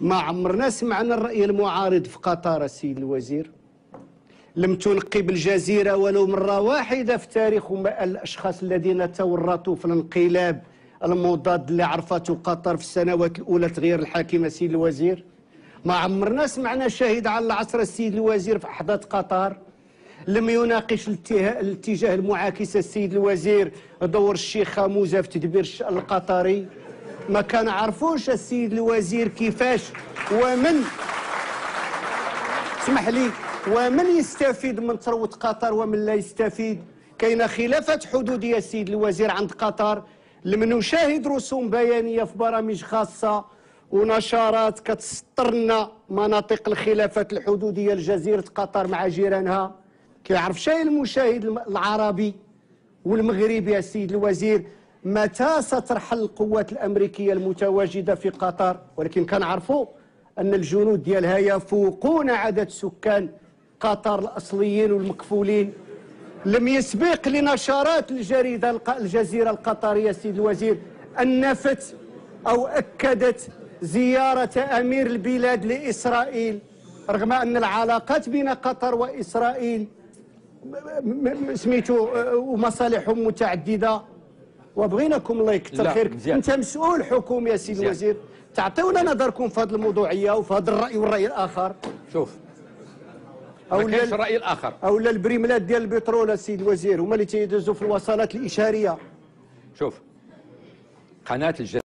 ما عمرنا سمعنا الرأي المعارض في قطر السيد الوزير. لم تنقب الجزيرة ولو مرة واحدة في تاريخ الأشخاص الذين تورطوا في الانقلاب المضاد اللي عرفته قطر في السنوات الأولى تغيير الحاكم السيد الوزير. ما عمرنا سمعنا شاهد على العصر السيد الوزير في أحداث قطر لم يناقش الاتجاه المعاكس السيد الوزير دور الشيخ خاموزة في تدبير الشأن القطري. ما كان عرفوش السيد الوزير كيفاش ومن اسمح لي ومن يستفيد من ثروة قطر ومن لا يستفيد. كاينه خلافات حدودية السيد الوزير عند قطر. لم نشاهد رسوم بيانية في برامج خاصة ونشارات كتسطر لنا مناطق الخلافات الحدودية لجزيرة قطر مع جيرانها. كيعرف شيء المشاهد العربي والمغربي يا سيد الوزير متى سترحل القوات الأمريكية المتواجدة في قطر، ولكن كنعرفوا أن الجنود ديالها يفوقون عدد سكان قطر الأصليين والمكفولين. لم يسبق لنشرات الجريدة الجزيرة القطرية سيد الوزير أن نفت أو أكدت زيارة أمير البلاد لإسرائيل، رغم أن العلاقات بين قطر وإسرائيل سميتو ومصالحهم متعددة. وبغيناكم الله يكثر خيرك، انت مسؤول حكومي يا سيدي الوزير، تعطيونا نظركم في هذه الموضوعيه وفي هذا الراي والراي الاخر. شوف ما كاينش الراي الاخر اولا البريملات ديال البترول السيد الوزير هما اللي تيدزوا في الوصلات الاشاريه. شوف قناه الجزيرة